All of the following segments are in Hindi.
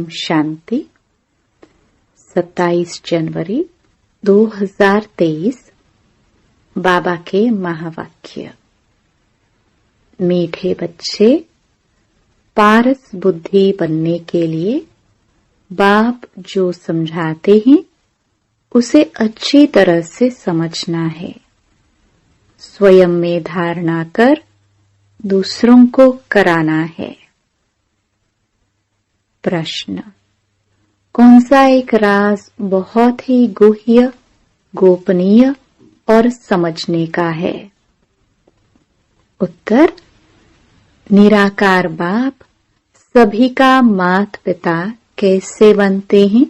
ओम शांति। 27 जनवरी 2023 बाबा के महावाक्य। मीठे बच्चे, पारस बुद्धि बनने के लिए बाप जो समझाते हैं उसे अच्छी तरह से समझना है। स्वयं में धारणा कर दूसरों को कराना है। प्रश्न: कौन सा एक राज बहुत ही गुह्य, गोपनीय और समझने का है? उत्तर: निराकार बाप सभी का माता पिता कैसे बनते हैं,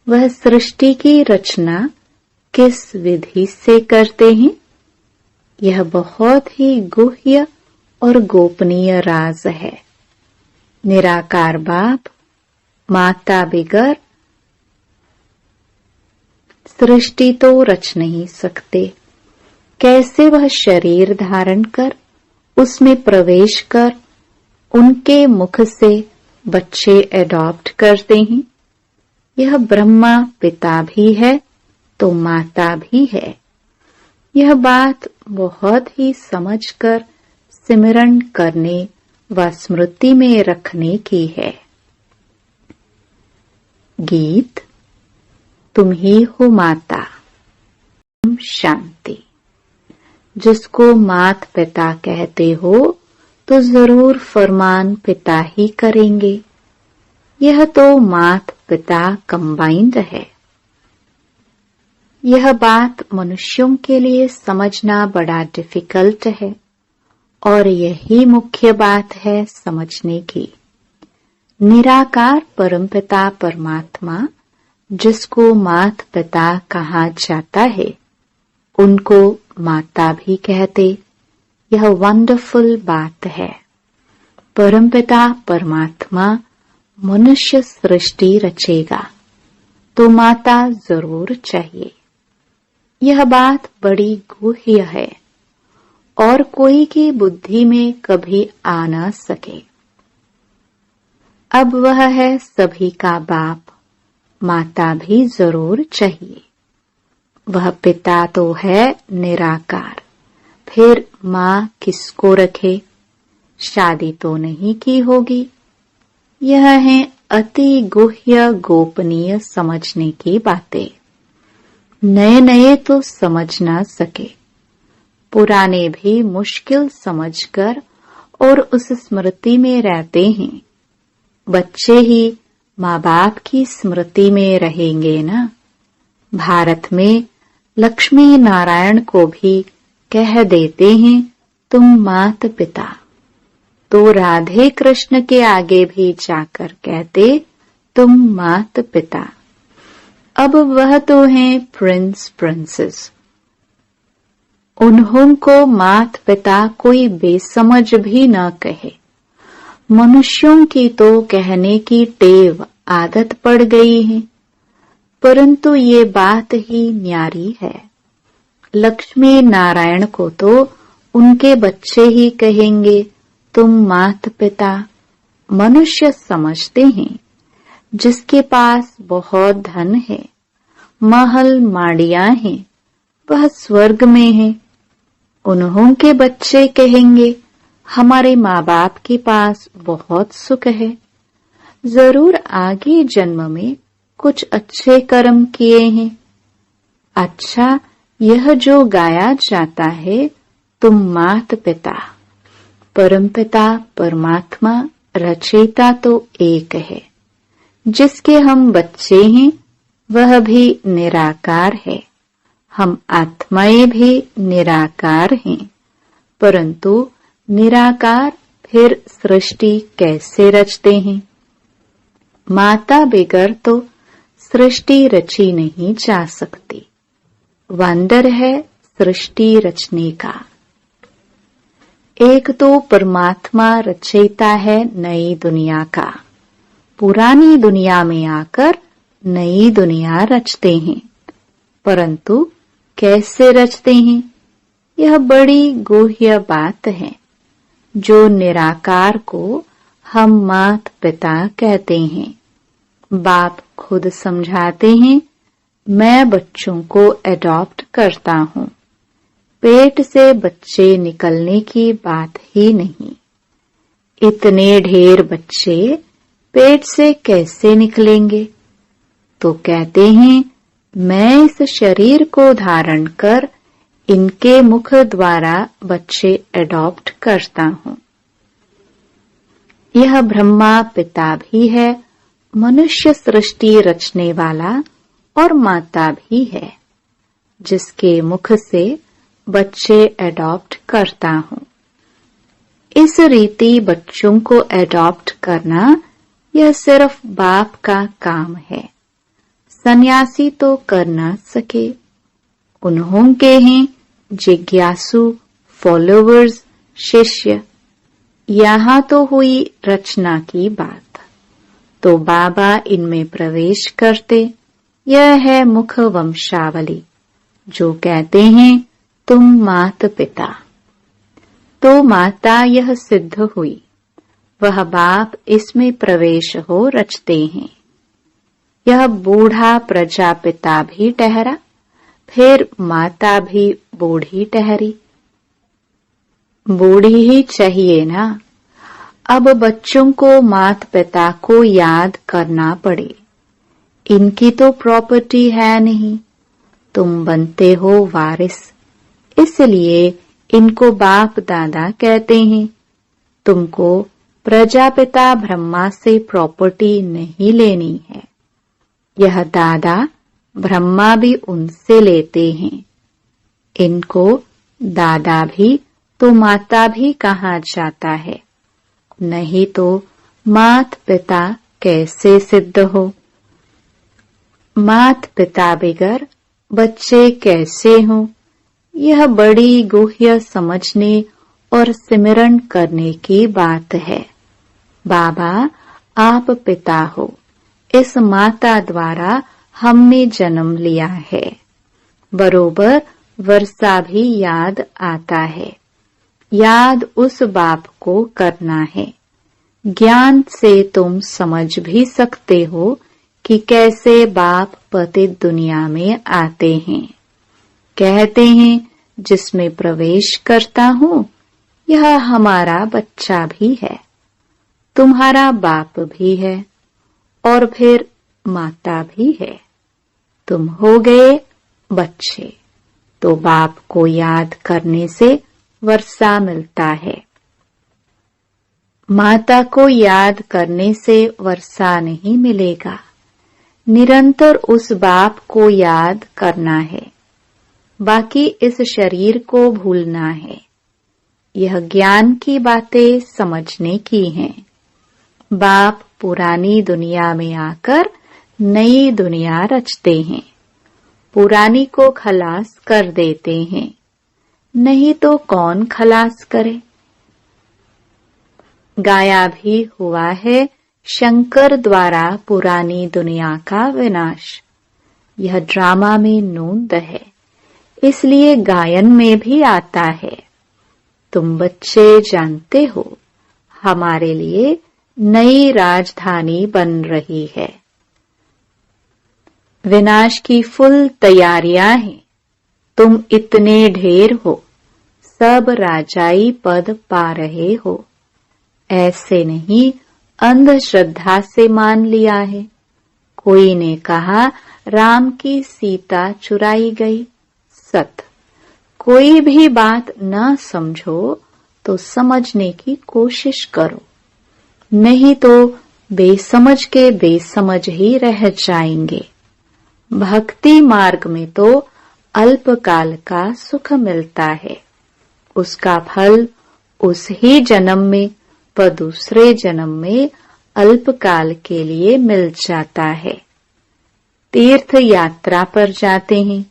वह सृष्टि की रचना किस विधि से करते हैं, यह बहुत ही गुह्य और गोपनीय राज है। निराकार बाप माता बिगर सृष्टि तो रच नहीं सकते। कैसे वह शरीर धारण कर उसमें प्रवेश कर उनके मुख से बच्चे एडॉप्ट करते हैं। यह ब्रह्मा पिता भी है तो माता भी है। यह बात बहुत ही समझकर सिमरण करने व स्मृति में रखने की है। गीत: तुम ही हो माता। ओम शांति। जिसको माता पिता कहते हो तो जरूर फरमान पिता ही करेंगे। यह तो माता पिता कंबाइंड है। यह बात मनुष्यों के लिए समझना बड़ा डिफिकल्ट है और यही मुख्य बात है समझने की। निराकार परमपिता परमात्मा जिसको माता पिता कहा जाता है उनको माता भी कहते। यह वंडरफुल बात है। परमपिता परमात्मा मनुष्य सृष्टि रचेगा तो माता जरूर चाहिए। यह बात बड़ी गुह्य है और कोई की बुद्धि में कभी आ न सके। अब वह है सभी का बाप, माता भी जरूर चाहिए। वह पिता तो है निराकार, फिर माँ किसको रखे? शादी तो नहीं की होगी। यह है अति गुह्य गोपनीय समझने की बातें। नए नए तो समझ ना सके, पुराने भी मुश्किल समझकर और उस स्मृति में रहते हैं। बच्चे ही माँ बाप की स्मृति में रहेंगे ना। भारत में लक्ष्मी नारायण को भी कह देते हैं तुम माता पिता, तो राधे कृष्ण के आगे भी जाकर कहते तुम माता पिता। अब वह तो हैं प्रिंस प्रिंसेस। उन्हों को माता पिता कोई बेसमझ भी न कहे। मनुष्यों की तो कहने की टेव आदत पड़ गई है, परंतु ये बात ही न्यारी है। लक्ष्मी नारायण को तो उनके बच्चे ही कहेंगे तुम माता पिता। मनुष्य समझते हैं जिसके पास बहुत धन है, महल माड़ियां हैं, वह स्वर्ग में है। उन्हों के बच्चे कहेंगे हमारे माँ बाप के पास बहुत सुख है। जरूर आगे जन्म में कुछ अच्छे कर्म किए हैं। अच्छा, यह जो गाया जाता है तुम माता पिता, परमपिता परमात्मा रचयिता तो एक है। जिसके हम बच्चे हैं वह भी निराकार है। हम आत्माएं भी निराकार हैं, परंतु निराकार फिर सृष्टि कैसे रचते हैं? माता बिगर तो सृष्टि रची नहीं जा सकती। वंडर है सृष्टि रचने का। एक तो परमात्मा रचयिता है नई दुनिया का। पुरानी दुनिया में आकर नई दुनिया रचते हैं, परंतु कैसे रचते हैं? यह बड़ी गुह्य बात है जो निराकार को हम माता पिता कहते हैं। बाप खुद समझाते हैं, मैं बच्चों को एडॉप्ट करता हूँ। पेट से बच्चे निकलने की बात ही नहीं। इतने ढेर बच्चे पेट से कैसे निकलेंगे? तो कहते हैं, मैं इस शरीर को धारण कर इनके मुख द्वारा बच्चे एडॉप्ट करता हूँ। यह ब्रह्मा पिता भी है, मनुष्य सृष्टि रचने वाला, और माता भी है, जिसके मुख से बच्चे एडॉप्ट करता हूँ। इस रीति बच्चों को एडॉप्ट करना यह सिर्फ बाप का काम है। सन्यासी तो कर न सके। उन्होंने हैं जिज्ञासु, फॉलोवर्स, शिष्य। यहाँ तो हुई रचना की बात, तो बाबा इनमें प्रवेश करते। यह है मुख वंशावली, जो कहते हैं तुम मात पिता। तो माता यह सिद्ध हुई, वह बाप इसमें प्रवेश हो रचते हैं। यह बूढ़ा प्रजापिता भी ठहरा, फिर माता भी बूढ़ी ठहरी। बूढ़ी ही चाहिए ना। अब बच्चों को माता पिता को याद करना पड़े। इनकी तो प्रॉपर्टी है नहीं, तुम बनते हो वारिस। इसलिए इनको बाप दादा कहते हैं। तुमको प्रजापिता ब्रह्मा से प्रॉपर्टी नहीं लेनी है। यह दादा ब्रह्मा भी उनसे लेते हैं। इनको दादा भी तो माता भी कहा जाता है, नहीं तो मात पिता कैसे सिद्ध हो? मात पिता बिगर बच्चे कैसे हों? यह बड़ी गुह्य समझने और सिमरन करने की बात है। बाबा आप पिता हो, इस माता द्वारा हमने जन्म लिया है। बरोबर वर्षा भी याद आता है। याद उस बाप को करना है। ज्ञान से तुम समझ भी सकते हो कि कैसे बाप पतित दुनिया में आते हैं। कहते हैं जिसमें प्रवेश करता हूँ, यह हमारा बच्चा भी है, तुम्हारा बाप भी है, और फिर माता भी है। तुम हो गए बच्चे, तो बाप को याद करने से वर्षा मिलता है। माता को याद करने से वर्षा नहीं मिलेगा। निरंतर उस बाप को याद करना है। बाकी इस शरीर को भूलना है। यह ज्ञान की बातें समझने की हैं। बाप पुरानी दुनिया में आकर नई दुनिया रचते हैं। पुरानी को खलास कर देते हैं, नहीं तो कौन खलास करे? गाया भी हुआ है शंकर द्वारा पुरानी दुनिया का विनाश। यह ड्रामा में नूंद है, इसलिए गायन में भी आता है। तुम बच्चे जानते हो, हमारे लिए नई राजधानी बन रही है। विनाश की फुल तैयारियां हैं। तुम इतने ढेर हो, सब राजाई पद पा रहे हो। ऐसे नहीं अंधश्रद्धा से मान लिया है। कोई ने कहा राम की सीता चुराई गई। सत। कोई भी बात न समझो तो समझने की कोशिश करो, नहीं तो बेसमझ के बेसमझ ही रह जाएंगे। भक्ति मार्ग में तो अल्पकाल का सुख मिलता है। उसका फल उस ही जन्म में व दूसरे जन्म में अल्पकाल के लिए मिल जाता है। तीर्थ यात्रा पर जाते हैं,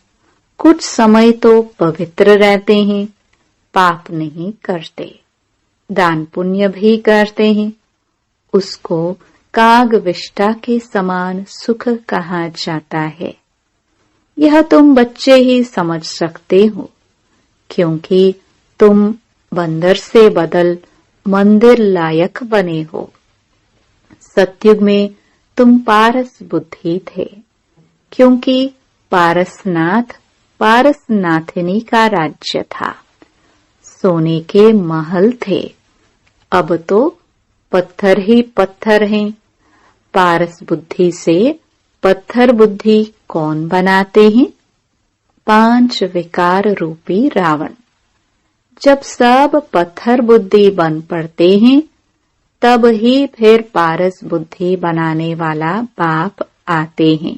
कुछ समय तो पवित्र रहते हैं, पाप नहीं करते, दान पुण्य भी करते हैं। उसको काग विष्ठा के समान सुख कहा जाता है। यह तुम बच्चे ही समझ सकते हो, क्योंकि तुम बंदर से बदल मंदिर लायक बने हो। सतयुग में तुम पारस बुद्धि थे, क्योंकि पारसनाथ पारसनाथिनी का राज्य था। सोने के महल थे, अब तो पत्थर ही पत्थर हैं। पारस बुद्धि से पत्थर बुद्धि कौन बनाते हैं? 5 विकार रूपी रावण। जब सब पत्थर बुद्धि बन पड़ते हैं, तब ही फिर पारस बुद्धि बनाने वाला बाप आते हैं।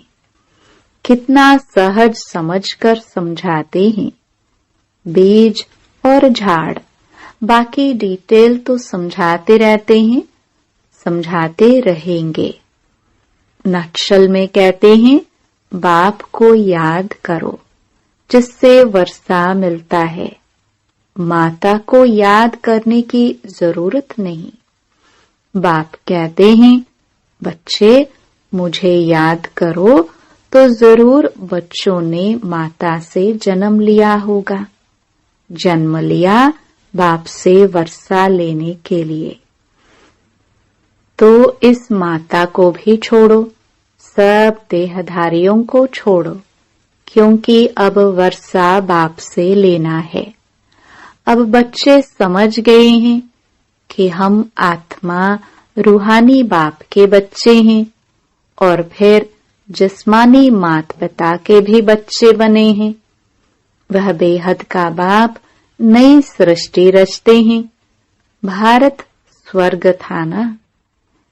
कितना सहज समझकर समझाते हैं। बीज और झाड़, बाकी डिटेल तो समझाते रहते हैं, समझाते रहेंगे। नक्शल में कहते हैं, बाप को याद करो जिससे वर्षा मिलता है। माता को याद करने की जरूरत नहीं। बाप कहते हैं, बच्चे मुझे याद करो, तो जरूर बच्चों ने माता से जन्म लिया होगा। जन्म लिया बाप से वर्षा लेने के लिए। तो इस माता को भी छोड़ो, सब देहधारियों को छोड़ो, क्योंकि अब वर्षा बाप से लेना है। अब बच्चे समझ गए हैं कि हम आत्मा रूहानी बाप के बच्चे हैं और फिर जिस्मानी माता पिता के भी बच्चे बने हैं। वह बेहद का बाप नई सृष्टि रचते हैं। भारत स्वर्ग था ना,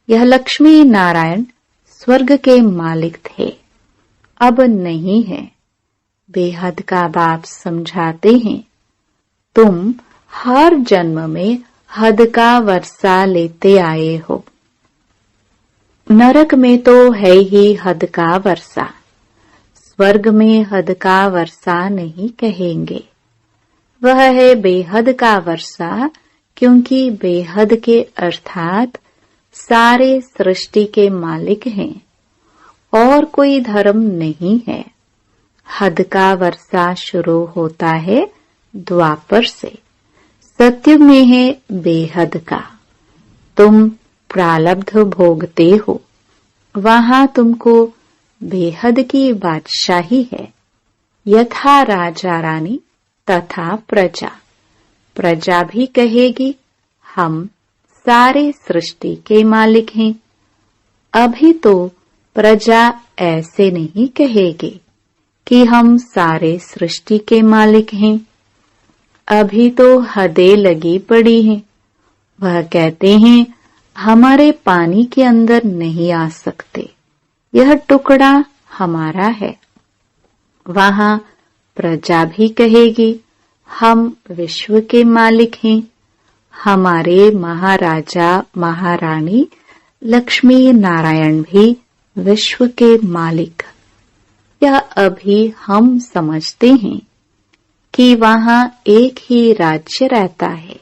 यह लक्ष्मी नारायण स्वर्ग के मालिक थे, अब नहीं है। बेहद का बाप समझाते हैं, तुम हर जन्म में हद का वर्षा लेते आए हो। नरक में तो है ही हद का वर्षा, स्वर्ग में हद का वर्षा नहीं कहेंगे। वह है बेहद का वर्षा, क्योंकि बेहद के अर्थात सारे सृष्टि के मालिक हैं और कोई धर्म नहीं है। हद का वर्षा शुरू होता है द्वापर से, सत्युग में है बेहद का। तुम प्रारब्ध भोगते हो, वहां तुमको बेहद की बादशाही है। यथा राजा रानी तथा प्रजा। प्रजा भी कहेगी, हम सारे सृष्टि के मालिक हैं। अभी तो प्रजा ऐसे नहीं कहेगी कि हम सारे सृष्टि के मालिक हैं। अभी तो हदें लगी पड़ी हैं। वह कहते हैं, हमारे पानी के अंदर नहीं आ सकते, यह टुकड़ा हमारा है। वहां प्रजा भी कहेगी, हम विश्व के मालिक हैं। हमारे महाराजा महारानी लक्ष्मी नारायण भी विश्व के मालिक। यह अभी हम समझते हैं कि वहां एक ही राज्य रहता है,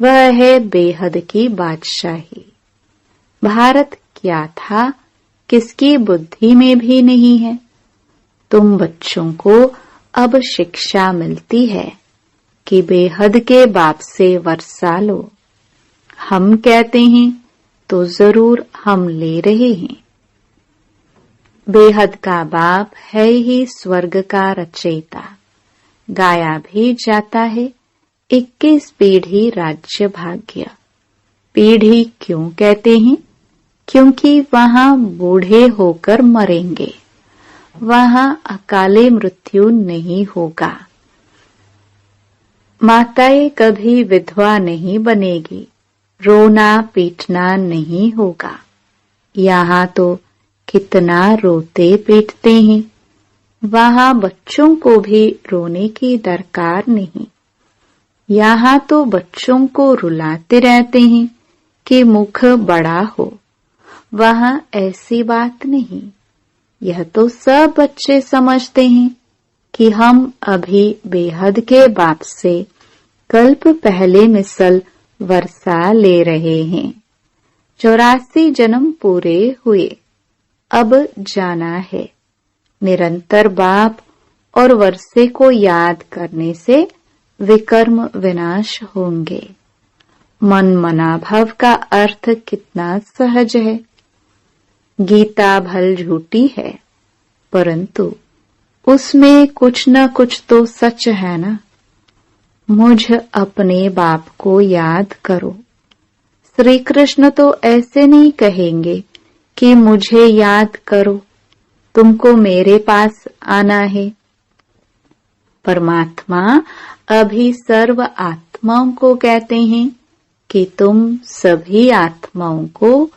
वह है बेहद की बादशाही। भारत क्या था, किसकी बुद्धि में भी नहीं है। तुम बच्चों को अब शिक्षा मिलती है कि बेहद के बाप से वर्षा लो। हम कहते हैं तो जरूर हम ले रहे हैं। बेहद का बाप है ही स्वर्ग का रचयिता। गाया भी जाता है 21 पीढ़ी राज्य भाग्य। पीढ़ी क्यों कहते हैं? क्योंकि वहां बूढ़े होकर मरेंगे, वहां अकाले मृत्यु नहीं होगा। माताएं कभी विधवा नहीं बनेगी, रोना पीटना नहीं होगा। यहाँ तो कितना रोते पीटते हैं, वहां बच्चों को भी रोने की दरकार नहीं। यहाँ तो बच्चों को रुलाते रहते हैं कि मुख बड़ा हो, वहां ऐसी बात नहीं। यह तो सब बच्चे समझते हैं कि हम अभी बेहद के बाप से कल्प पहले मिसल वर्षा ले रहे हैं। 84 जन्म पूरे हुए, अब जाना है। निरंतर बाप और वर्षे को याद करने से विकर्म विनाश होंगे। मन मनाभव का अर्थ कितना सहज है। गीता भल झूठी है, परंतु उसमें कुछ न कुछ तो सच है ना। मुझ अपने बाप को याद करो। श्री कृष्ण तो ऐसे नहीं कहेंगे कि मुझे याद करो, तुमको मेरे पास आना है। परमात्मा अभी सर्व आत्माओं को कहते हैं कि तुम सभी आत्माओं को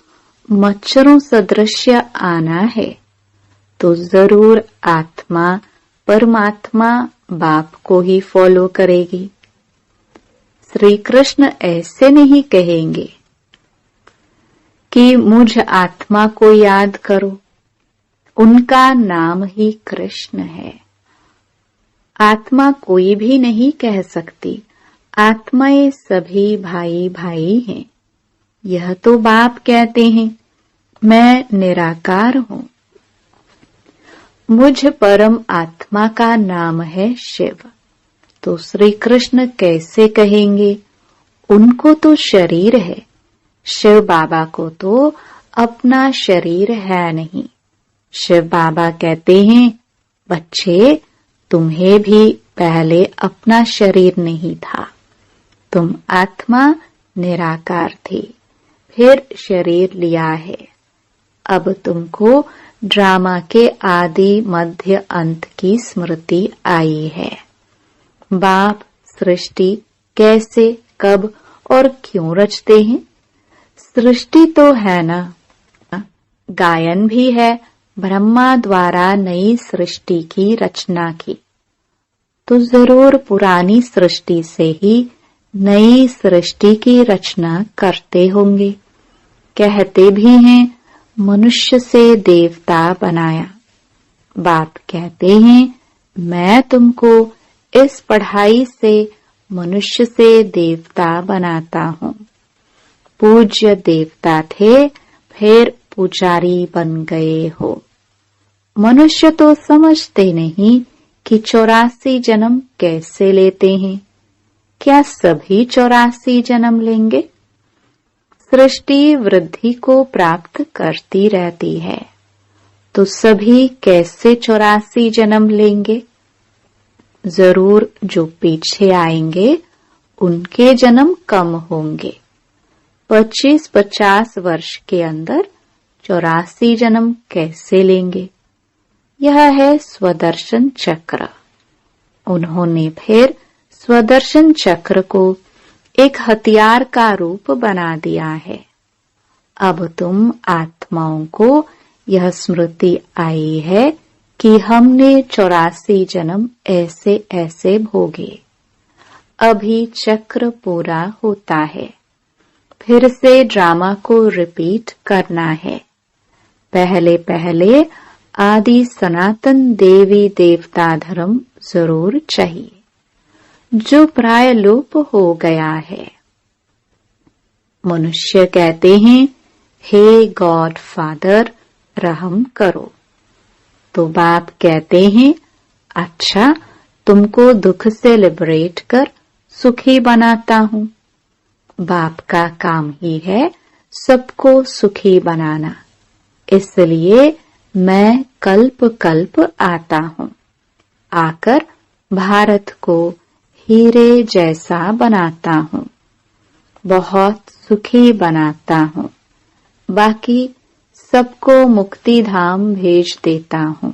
मच्छरों सदृश आना है। तो जरूर आत्मा परमात्मा बाप को ही फॉलो करेगी। श्री कृष्ण ऐसे नहीं कहेंगे कि मुझ आत्मा को याद करो, उनका नाम ही कृष्ण है। आत्मा कोई भी नहीं कह सकती, आत्माएं सभी भाई भाई हैं। यह तो बाप कहते हैं, मैं निराकार हूं। मुझ परम आत्मा का नाम है शिव। तो श्री कृष्ण कैसे कहेंगे? उनको तो शरीर है, शिव बाबा को तो अपना शरीर है नहीं। शिव बाबा कहते हैं, बच्चे तुम्हें भी पहले अपना शरीर नहीं था, तुम आत्मा निराकार थी, फिर शरीर लिया है। अब तुमको ड्रामा के आदि मध्य अंत की स्मृति आई है। बाप सृष्टि कैसे, कब और क्यों रचते हैं? सृष्टि तो है ना, गायन भी है, ब्रह्मा द्वारा नई सृष्टि की रचना की। तो जरूर पुरानी सृष्टि से ही नई सृष्टि की रचना करते होंगे। कहते भी हैं मनुष्य से देवता बनाया। बाप कहते हैं, मैं तुमको इस पढ़ाई से मनुष्य से देवता बनाता हूं। पूज्य देवता थे, फिर पुजारी बन गए हो। मनुष्य तो समझते नहीं कि 84 जन्म कैसे लेते हैं। क्या सभी 84 जन्म लेंगे? सृष्टि वृद्धि को प्राप्त करती रहती है, तो सभी कैसे 84 जन्म लेंगे? जरूर जो पीछे आएंगे उनके जन्म कम होंगे। 25-50 वर्ष के अंदर 84 जन्म कैसे लेंगे? यह है स्वदर्शन चक्र। उन्होंने फिर स्वदर्शन चक्र को एक हथियार का रूप बना दिया है। अब तुम आत्माओं को यह स्मृति आई है कि हमने 84 जन्म ऐसे ऐसे भोगे। अभी चक्र पूरा होता है, फिर से ड्रामा को रिपीट करना है। पहले पहले आदि सनातन देवी देवता धर्म जरूर चाहिए, जो प्राय लोप हो गया है। मनुष्य कहते हैं, हे गॉड फादर रहम करो। तो बाप कहते हैं, अच्छा तुमको दुख से लिबरेट कर सुखी बनाता हूं। बाप का काम ही है सबको सुखी बनाना, इसलिए मैं कल्प कल्प आता हूं। आकर भारत को हीरे जैसा बनाता हूं, बहुत सुखी बनाता हूं। बाकी सबको मुक्ति धाम भेज देता हूं।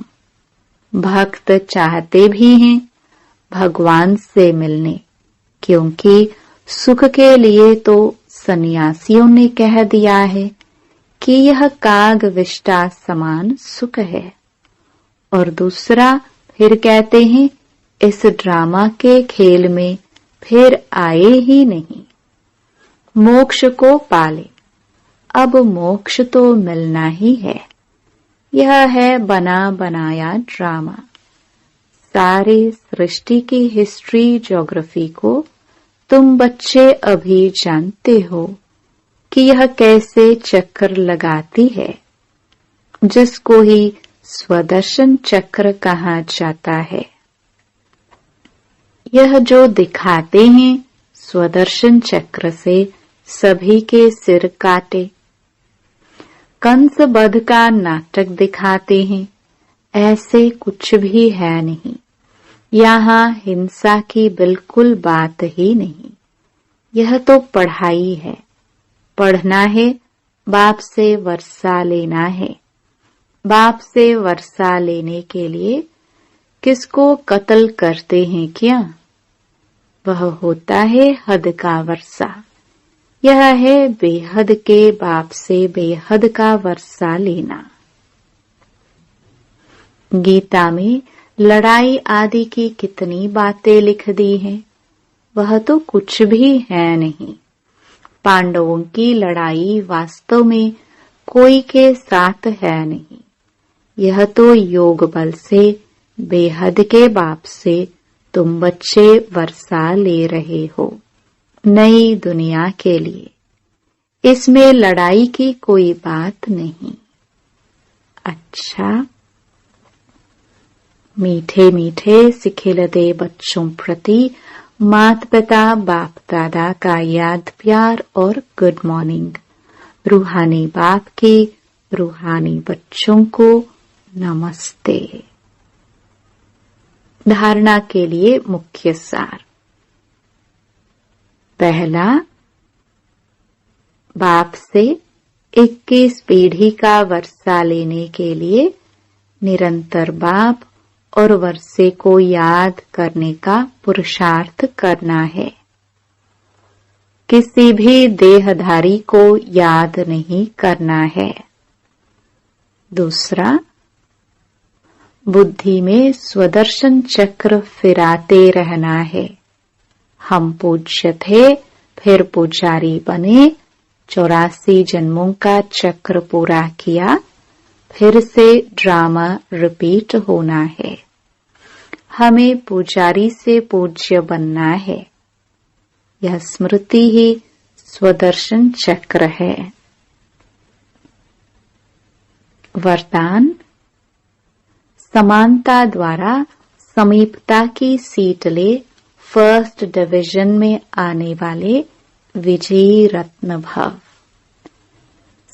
भक्त चाहते भी हैं भगवान से मिलने, क्योंकि सुख के लिए तो सन्यासियों ने कह दिया है कि यह काग विष्टा समान सुख है। और दूसरा फिर कहते हैं, इस ड्रामा के खेल में फिर आए ही नहीं, मोक्ष को पाले। अब मोक्ष तो मिलना ही है। यह है बना बनाया ड्रामा। सारे सृष्टि की हिस्ट्री ज्योग्राफी को तुम बच्चे अभी जानते हो कि यह कैसे चक्कर लगाती है, जिसको ही स्वदर्शन चक्र कहा जाता है। यह जो दिखाते हैं स्वदर्शन चक्र से सभी के सिर काटे। कंस वध का नाटक दिखाते हैं, ऐसे कुछ भी है नहीं। यहाँ हिंसा की बिल्कुल बात ही नहीं। यह तो पढ़ाई है। पढ़ना है, बाप से वर्षा लेना है। बाप से वर्षा लेने के लिए किसको कत्ल करते हैं क्या? वह होता है हद का वर्षा। यह है बेहद के बाप से बेहद का वर्षा लेना। गीता में लड़ाई आदि की कितनी बातें लिख दी हैं, वह तो कुछ भी है नहीं। पांडवों की लड़ाई वास्तव में कोई के साथ है नहीं। यह तो योग बल से बेहद के बाप से तुम बच्चे वर्षा ले रहे हो नई दुनिया के लिए। इसमें लड़ाई की कोई बात नहीं। अच्छा, मीठे मीठे सिखिलते बच्चों प्रति माता पिता बाप दादा का याद प्यार और गुड मॉर्निंग। रूहानी बाप के रूहानी बच्चों को नमस्ते। धारणा के लिए मुख्य सार। पहला, बाप से 21 पीढ़ी का वर्षा लेने के लिए निरंतर बाप और वर्षे को याद करने का पुरुषार्थ करना है। किसी भी देहधारी को याद नहीं करना है। दूसरा, बुद्धि में स्वदर्शन चक्र फिराते रहना है। हम पूज्य थे, फिर पुजारी बने, 84 जन्मों का चक्र पूरा किया, फिर से ड्रामा रिपीट होना है। हमें पुजारी से पूज्य बनना है। यह स्मृति ही स्वदर्शन चक्र है। वरदान, समानता द्वारा समीपता की सीट ले फर्स्ट डिवीजन में आने वाले विजयी रत्न भव।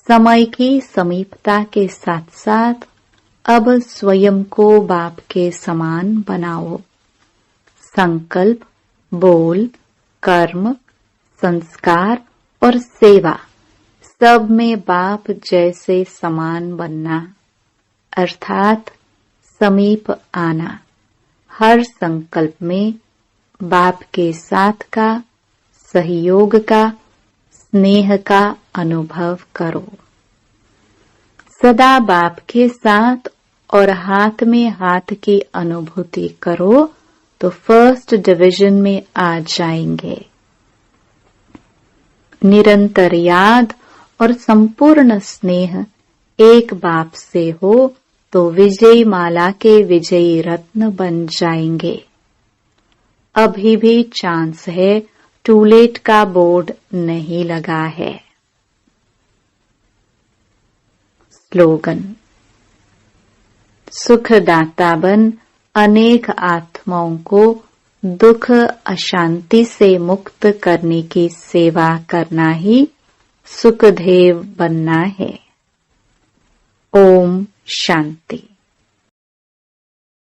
समय की समीपता के साथ साथ अब स्वयं को बाप के समान बनाओ। संकल्प, बोल, कर्म, संस्कार और सेवा सब में बाप जैसे समान बनना, अर्थात समीप आना। हर संकल्प में बाप के साथ का, सहयोग का, स्नेह का अनुभव करो। सदा बाप के साथ और हाथ में हाथ की अनुभूति करो तो फर्स्ट डिवीजन में आ जाएंगे। निरंतर याद और संपूर्ण स्नेह एक बाप से हो तो विजयी माला के विजयी रत्न बन जाएंगे। अभी भी चांस है, टूलेट का बोर्ड नहीं लगा है। स्लोगन, सुखदाता बन अनेक आत्माओं को दुख अशांति से मुक्त करने की सेवा करना ही सुखदेव बनना है। ओम शांति।